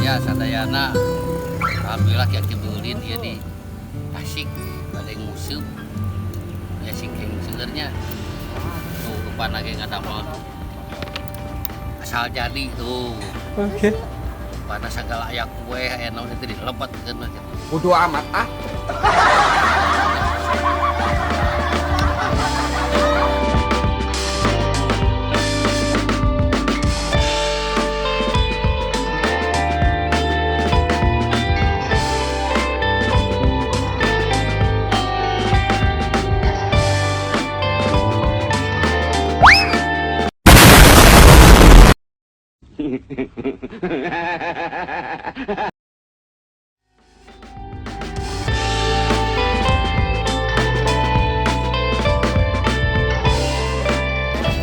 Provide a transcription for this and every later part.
ya sadayana alhamdulillah kieu beulin ieu di Tasik ada yang musuh ya singking segernya tuh rupana ge ngadamel asal jadi tuh Oke. pada segala ayak kue aya naon teh dilebetkeun mah gitu. Bodo amat ah.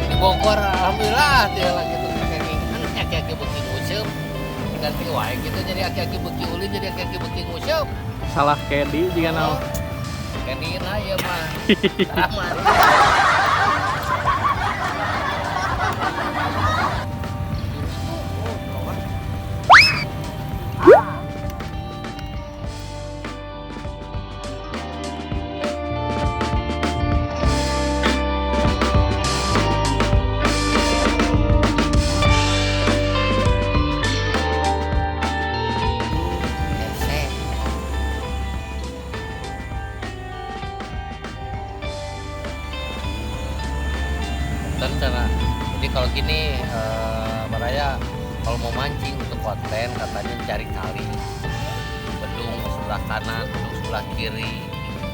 Di Bogor alhamdulillah dia lagi tuh kenging aki-aki beuki museum ganti wae gitu jadi aki-aki beuki ulin jadi aki-aki beuki museum. Salah Kedi jika naon. Kendina ieu mah. Aman. Hese. Dan cara jadi kalau gini Baraya kalau mau mancing untuk konten katanya cari kali bedung sebelah kanan bedung sebelah kiri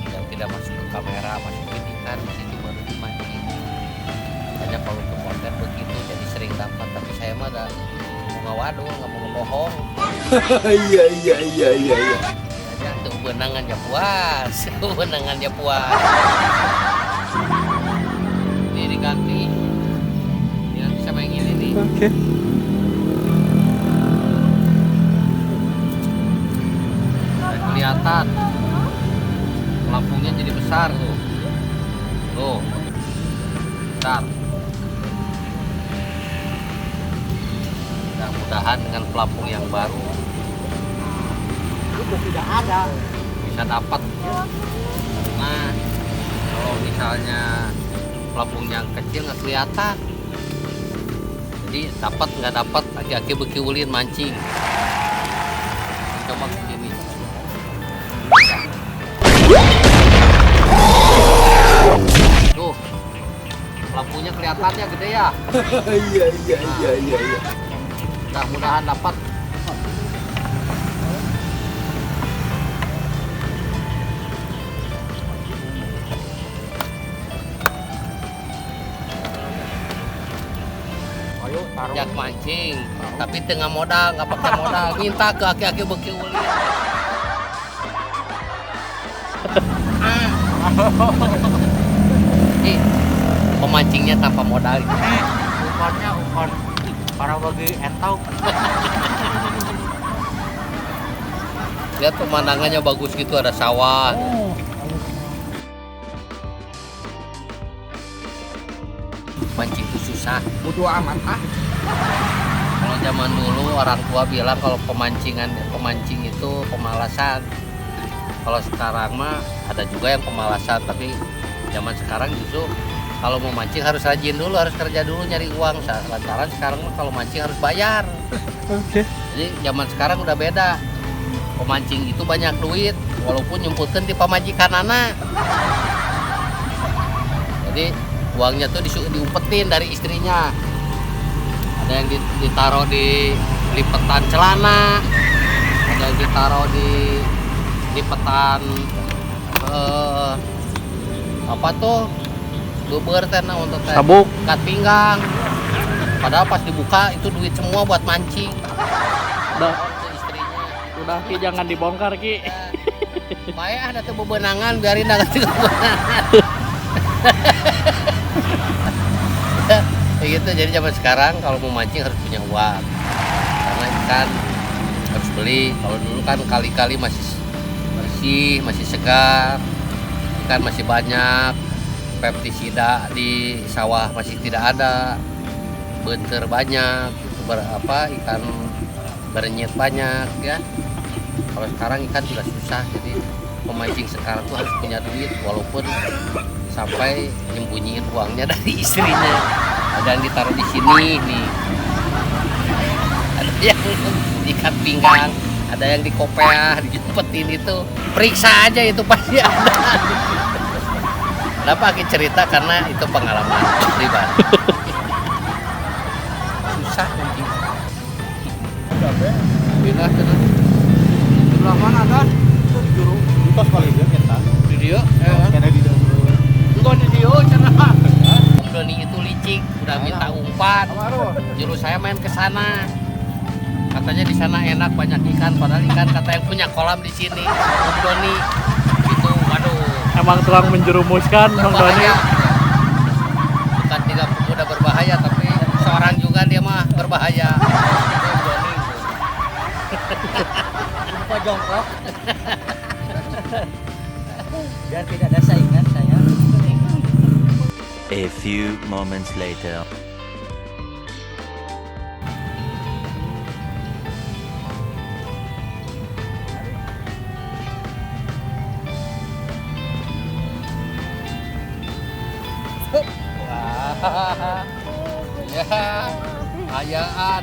yang tidak masuk ke kamera masukin ikan di situ baru dimancing hanya kalau untuk konten begitu jadi sering dapat tapi saya mah ada mau ngawadul nggak mau ngebohong Iya. aja tuh benangan ya puas benangan ya puas ini diganti sama yang ini nih. Oke. Kelihatan lampunya jadi besar tuh besar. Mudah-mudahan dengan pelampung yang baru Itu tidak ada. bisa dapat. Nah kalau misalnya pelampung yang kecil nggak kelihatan jadi dapat nggak dapat aki-aki beki ulin mancing coba begini tuh lampunya kelihatannya gede ya. Iya. Mudah-mudahan dapat. Ayo taruh. Jak mancing tapi tengah modal nggak pakai modal minta ke aki-aki beki ulin. Ih, pemancingnya tanpa modal. Umpannya umpan para bagi entau. Lihat pemandangannya bagus gitu ada sawah. Mancing itu susah. Bodo amat ah. Kalau zaman dulu orang tua bilang kalau pemancing itu pemalasan. Kalau sekarang mah ada juga yang pemalasan, tapi zaman sekarang justru kalau mau mancing harus rajin dulu, harus kerja dulu nyari uang. Lantaran sekarang mah kalau mancing harus bayar. Oke. Jadi zaman sekarang udah beda. Pemancing itu banyak duit, walaupun nyemputkan di pamajikan anak. Jadi uangnya tuh diumpetin dari istrinya. Ada yang ditaruh di lipetan celana, ada yang ditaruh di lipetan apa tuh beber tena untuk Sabuk. ikat pinggang. Padahal pas dibuka itu duit semua buat mancing. Udah, Itu istrinya. udah Ki jangan dibongkar Ki. Baik ada tuh bebenangan biarin ada tuh bebenangan. Kayak gitu jadi zaman sekarang kalau mau mancing harus punya uang karena ikan harus beli. Kalau dulu kan kali-kali masih bersih, masih segar, ikan masih banyak, pestisida di sawah masih tidak ada, bentar banyak, ikan berenyet banyak ya. Kalau sekarang ikan sudah susah, jadi pemancing sekarang tuh harus punya duit, walaupun sampai nyembunyiin uangnya dari istrinya. Ada yang ditaruh di sini nih, ada yang ikat pinggang, ada yang di kopeah, dijempetin itu. Periksa aja itu pasti ada. Kenapa aku cerita? Karena itu pengalaman pribadi. Susah mancing. Bila Sebelah mana kan? Juru. Entos paling dia kita. video, Karena di dalam. enggak di video cenah. Om Doni itu licik, udah minta umpan. Juru saya main ke sana. Katanya di sana enak, banyak ikan, padahal ikan kata yang punya kolam di sini. Om Doni itu, waduh. Emang tukang menjerumuskan Bang Doni. Berbahaya. Bukan tiga pemuda berbahaya, tapi seorang juga dia mah berbahaya. Om Doni. Lupa jongkok. Biar tidak ada saingan saya. A few moments later. Wah, ya, ayaan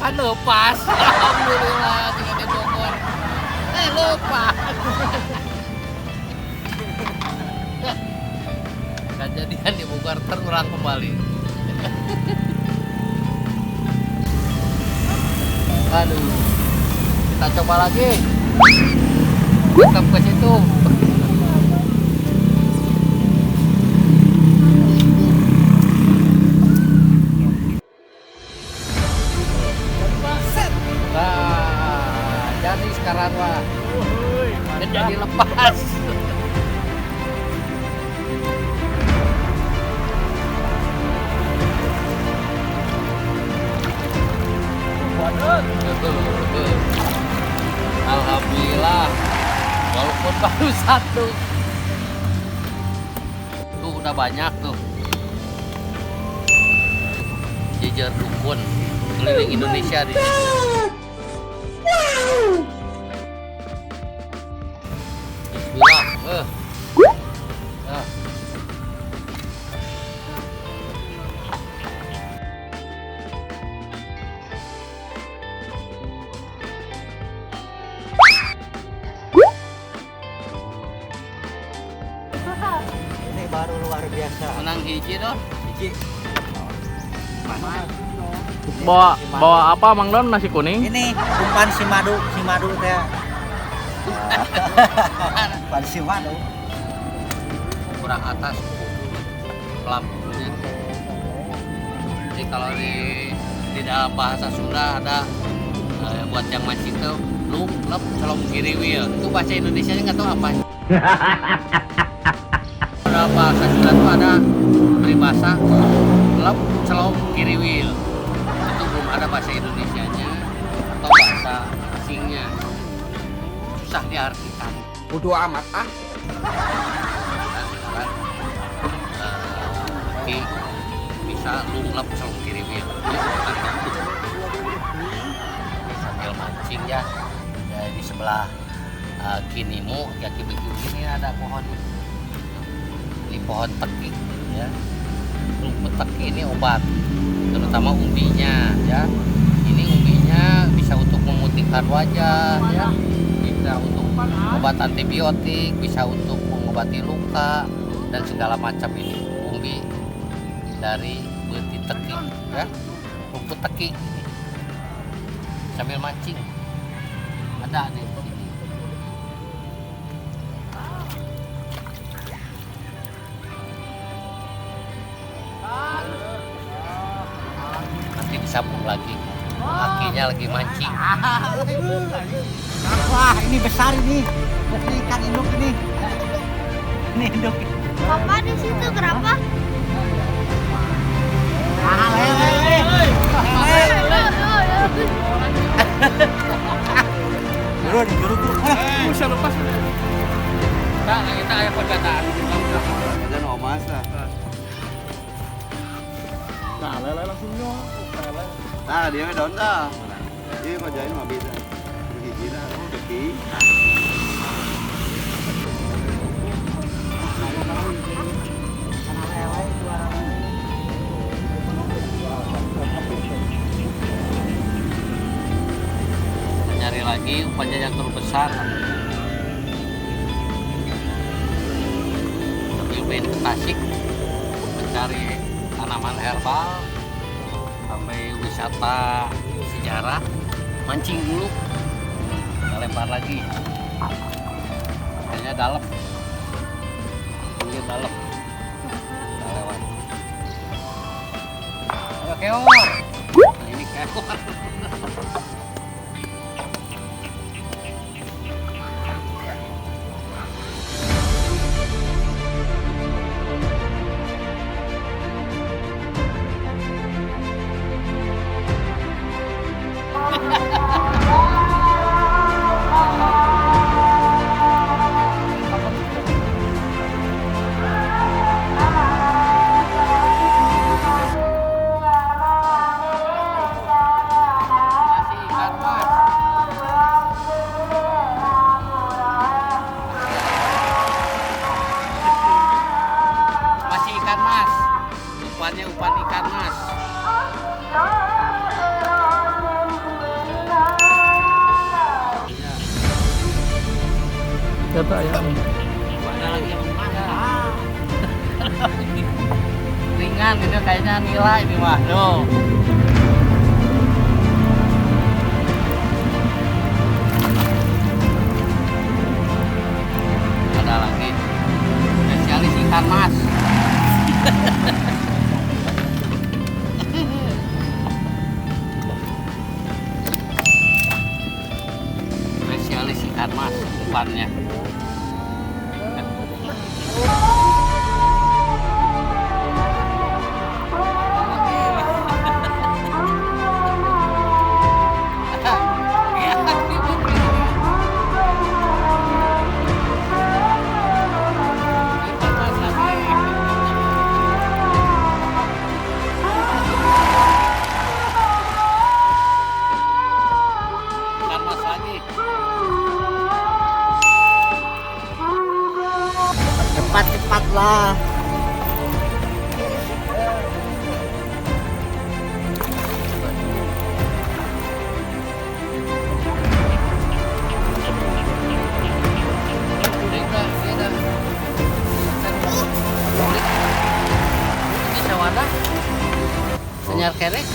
kan lepas, alhamdulillah tinggal di Bogor, lepas. Kejadian di Bogor terulang kembali. Aduh, kita coba lagi, tetap ke situ. Nah, jadi sekarang mah jadi lepas. Alhamdulillah, walaupun baru satu, tuh udah banyak tuh. Jejer dukun keliling Indonesia di sini. Bismillah. Nah. Ini baru luar biasa. Menang hiji dong. Hiji. Bawa apa Mang Don, nasi kuning? Ini umpan si madu teh. Umpan si madu. Kurang atas lampunya. Jadi kalau di dalam bahasa Sunda ada buat yang mancing tuh lum lep celom kiriwil. Itu bahasa Indonesia nya nggak tahu apa. Dalam bahasa Sunda tuh ada peribahasa lep celom kiriwil. Itu belum ada bahasa Indonesianya atau bahasa asingnya. Susah diartikan. Bodoh amat ah. Dan sekarang bisa lunglap celong kiriwil. Sambil mancing ya, di sebelah kinimu kaki begitu ini ada pohon. Ini pohon teki ya. Rumput teki ini obat, terutama umbinya ya. Ini umbinya bisa untuk memutihkan wajah ya, bisa untuk obat antibiotik, bisa untuk mengobati luka dan segala macam. Ini umbi dari betis teki ya, rumput teki ini. Sambil mancing ada nih di sini. Nanti disambung lagi, kakinya lagi mancing. Wah, ini besar ini. Ini ikan induk ini. Ini induk. Papa di situ berapa? Ah, lele. Juru. Bisa lepas. Kita ada perkataan. Dan omas lah. Nah, lele langsung nyok. Nah, dia daun dah. Iya, kok jalan mah bisa. Hiji-hijina keki. Nyari lagi umpannya yang terbesar. Sambil main ke Tasik mencari tanaman herbal sampai wisata sejarah, mancing dulu, kita lempar lagi. Kayaknya dalam, ini dalam, kita lewat. Ayo keong, nah, ini keong. Masih ikan mas. Masih ikan mas. Umpannya umpan ikan mas. Iya. Kata ayam. Ada lagi yang mana? Ringan ini kayaknya nila ini mah. Tuh. Ada lagi. Spesialis ikan mas. Spesialis ikan mas umpannya. Ikan mas lagi. Cepat-cepat lah. Bisa wadah senyar kerek.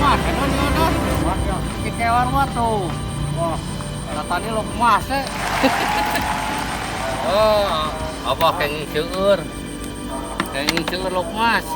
Mas, kekewar mah tuh. Wah, katanya lo kemas ya. Oh, apa kayak ngiceur lo kemas.